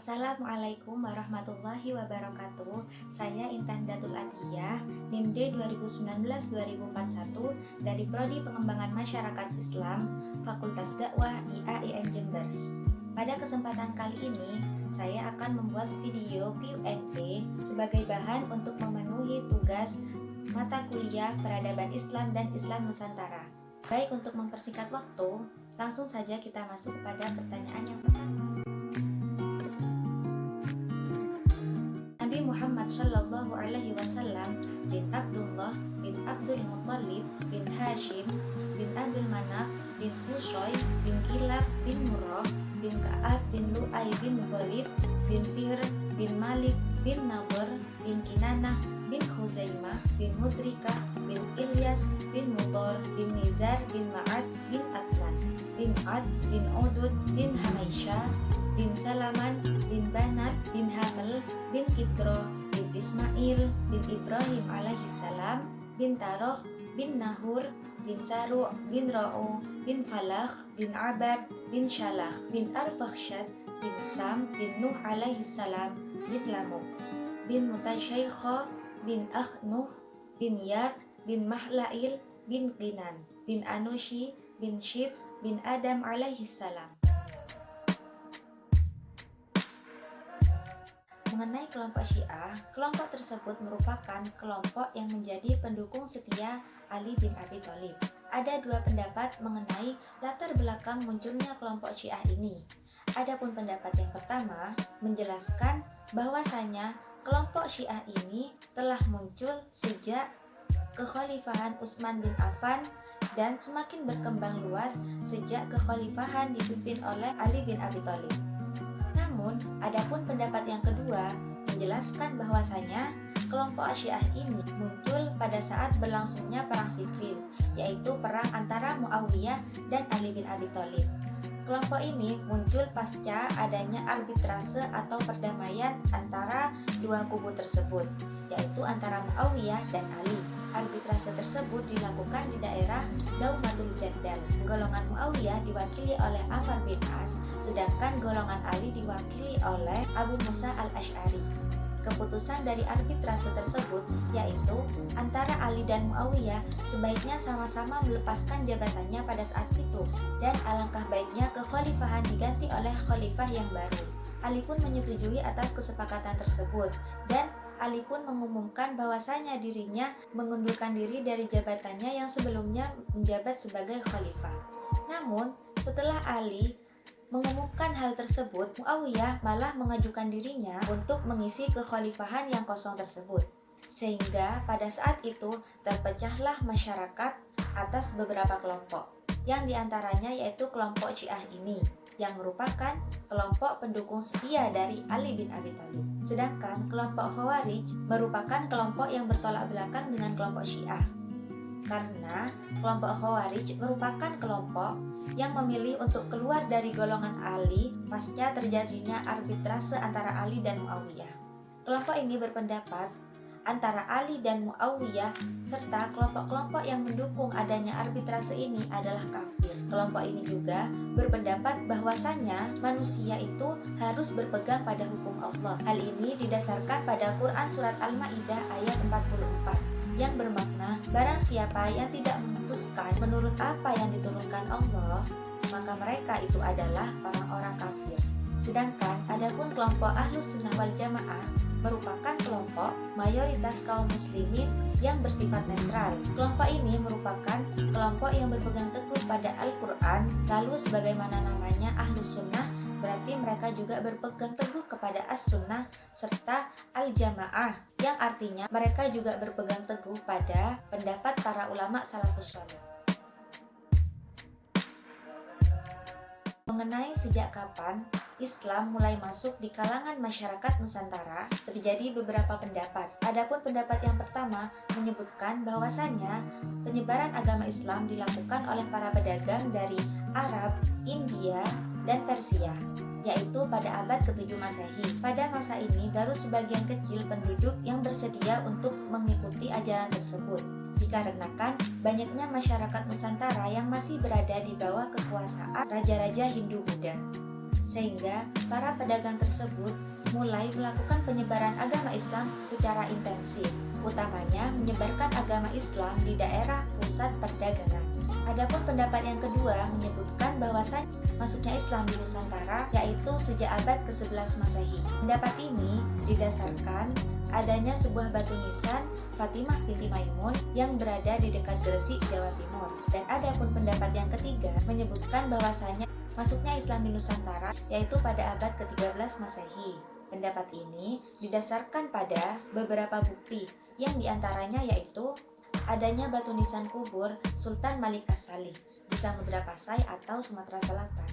Assalamualaikum warahmatullahi wabarakatuh. Saya Intan Datul Atiyah, NIM D 2019-2041 dari Prodi Pengembangan Masyarakat Islam, Fakultas Dakwah IAIN Jember. Pada kesempatan kali ini, saya akan membuat video Q&A sebagai bahan untuk memenuhi tugas mata kuliah Peradaban Islam dan Islam Nusantara. Baik, untuk mempersingkat waktu, langsung saja kita masuk kepada pertanyaan yang pertama. Nabi Muhammad Shallallahu Alaihi Wasallam bin Abdullah bin Abdul Muttalib bin Hashim bin Abdul Manaf bin Qusay bin Kilab bin Murrah bin Ka'ab bin Lu'ay bin Walid bin Fihr bin Malik bin Nadhr bin Kinanah bin Khuzaimah bin Mudrikah bin Ilyas bin Mudhar bin Nizar bin Ma'ad bin Atlan bin Ad bin Udud bin Hamaisyah bin Salaman bin Banat bin Hamel bin Idro bin Ismail bin Ibrahim alaihissalam bin Taroh bin Nahur bin Saru bin Ra'u bin Falakh bin Abad bin Shalakh bin Arfakhshad bin Sam bin Nuh alaihissalam bin Lamuk bin Mutasyaikha bin Akhnuh bin Yar bin Mahlail bin Qinan bin Anushi bin Syid bin Adam alaihissalam. Mengenai kelompok Syiah, kelompok tersebut merupakan kelompok yang menjadi pendukung setia Ali bin Abi Thalib. Ada dua pendapat mengenai latar belakang munculnya kelompok Syiah ini. Adapun pendapat yang pertama menjelaskan bahwasanya kelompok Syiah ini telah muncul sejak kekhalifahan Utsman bin Affan dan semakin berkembang luas sejak kekhalifahan dipimpin oleh Ali bin Abi Thalib. Namun, adapun pendapat yang kedua menjelaskan bahwasanya kelompok Syiah ini muncul pada saat berlangsungnya perang sifil, yaitu perang antara Muawiyah dan Ali bin Abi Thalib. Kelompok ini muncul pasca adanya arbitrase atau perdamaian antara dua kubu tersebut, yaitu antara Muawiyah dan Ali. Arbitrase tersebut dilakukan di daerah Daumatul Jandal. Golongan Muawiyah diwakili oleh Ammar bin As, sedangkan golongan Ali diwakili oleh Abu Musa al-Asy'ari. Keputusan dari arbitrase tersebut yaitu antara Ali dan Muawiyah sebaiknya sama-sama melepaskan jabatannya pada saat itu, dan alangkah baiknya kekhalifahan diganti oleh khalifah yang baru. Ali pun menyetujui atas kesepakatan tersebut, dan Ali pun mengumumkan bahwasanya dirinya mengundurkan diri dari jabatannya yang sebelumnya menjabat sebagai khalifah. Namun, setelah Ali mengumumkan hal tersebut, Muawiyah malah mengajukan dirinya untuk mengisi kekhalifahan yang kosong tersebut. Sehingga pada saat itu terpecahlah masyarakat atas beberapa kelompok, yang diantaranya yaitu kelompok Syiah ini, yang merupakan kelompok pendukung setia dari Ali bin Abi Thalib. Sedangkan kelompok Khawarij merupakan kelompok yang bertolak belakang dengan kelompok Syiah. Karena kelompok Khawarij merupakan kelompok yang memilih untuk keluar dari golongan Ali pasca terjadinya arbitrase antara Ali dan Muawiyah. Kelompok ini berpendapat antara Ali dan Muawiyah serta kelompok-kelompok yang mendukung adanya arbitrase ini adalah kafir. Kelompok ini juga berpendapat bahwasanya manusia itu harus berpegang pada hukum Allah. Hal ini didasarkan pada Quran Surat Al-Ma'idah ayat 44 yang bermakna, barang siapa yang tidak memutuskan menurut apa yang diturunkan Allah, maka mereka itu adalah orang-orang kafir. Sedangkan adapun kelompok Ahlus Sunnah wal Jamaah merupakan kelompok mayoritas kaum muslimin yang bersifat netral. Kelompok ini merupakan kelompok yang berpegang teguh pada Al-Quran. Lalu sebagaimana namanya Ahlus Sunnah, berarti mereka juga berpegang teguh kepada As-Sunnah serta Al-Jamaah, yang artinya mereka juga berpegang teguh pada pendapat para ulama salafus shalih. Mengenai sejak kapan Islam mulai masuk di kalangan masyarakat Nusantara, terjadi beberapa pendapat. Adapun pendapat yang pertama menyebutkan bahwasannya penyebaran agama Islam dilakukan oleh para pedagang dari Arab, India, dan Persia, yaitu pada abad ke-7 Masehi. Pada masa ini baru sebagian kecil penduduk yang bersedia untuk mengikuti ajaran tersebut, dikarenakan banyaknya masyarakat Nusantara yang masih berada di bawah kekuasaan raja-raja Hindu Buddha. sehingga para pedagang tersebut mulai melakukan penyebaran agama Islam secara intensif, utamanya menyebarkan agama Islam di daerah pusat perdagangan. Adapun pendapat yang kedua menyebutkan bahwasannya masuknya Islam di Nusantara yaitu sejak abad ke-11 Masehi. Pendapat ini didasarkan adanya sebuah batu nisan Fatimah binti Maimun yang berada di dekat Gresik, Jawa Timur. Dan adapun pendapat yang ketiga menyebutkan bahwasannya masuknya Islam di Nusantara yaitu pada abad ke-13 Masehi. Pendapat ini didasarkan pada beberapa bukti yang diantaranya yaitu adanya batu nisan kubur Sultan Malik As-Salih di Samudra Pasai atau Sumatera Selatan.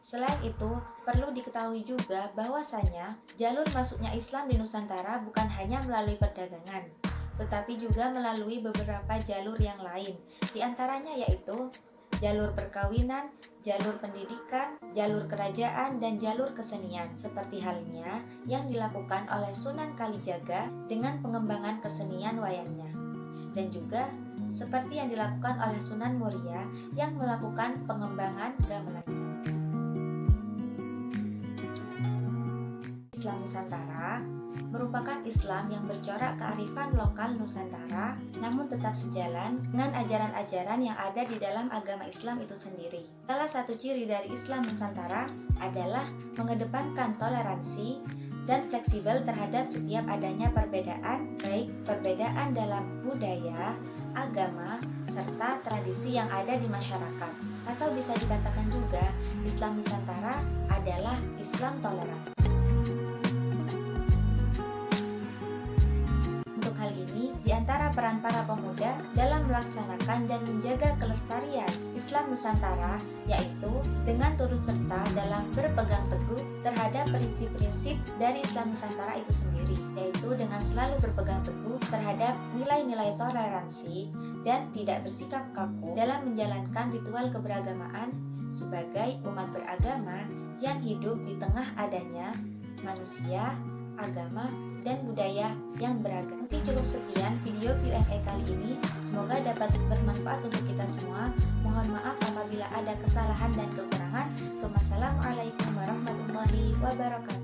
Selain itu, perlu diketahui juga bahwasanya jalur masuknya Islam di Nusantara bukan hanya melalui perdagangan, tetapi juga melalui beberapa jalur yang lain. Di antaranya yaitu jalur perkawinan, jalur pendidikan, jalur kerajaan, dan jalur kesenian, seperti halnya yang dilakukan oleh Sunan Kalijaga dengan pengembangan kesenian wayangnya. Dan juga seperti yang dilakukan oleh Sunan Muria yang melakukan pengembangan gamelan. Islam Nusantara merupakan Islam yang bercorak kearifan lokal Nusantara, namun tetap sejalan dengan ajaran-ajaran yang ada di dalam agama Islam itu sendiri. Salah satu ciri dari Islam Nusantara adalah mengedepankan toleransi dan fleksibel terhadap setiap adanya perbedaan, baik perbedaan dalam budaya, agama, serta tradisi yang ada di masyarakat. Atau bisa dikatakan juga, Islam Nusantara adalah Islam toleran. Untuk hal ini, di antara peran para pemuda dalam melaksanakan dan menjaga kelestarian Islam Nusantara, yaitu dengan turut serta dalam berpegang teguh terhadap prinsip-prinsip dari Islam Nusantara itu sendiri, yaitu dengan selalu berpegang teguh terhadap nilai-nilai toleransi dan tidak bersikap kaku dalam menjalankan ritual keberagamaan sebagai umat beragama yang hidup di tengah adanya manusia, agama, dan budaya yang beragam. Mungkin cukup sekian video Q&A kali ini. Semoga dapat bermanfaat untuk kita semua. Mohon maaf apabila ada kesalahan dan kekurangan. Wassalamualaikum warahmatullahi wabarakatuh.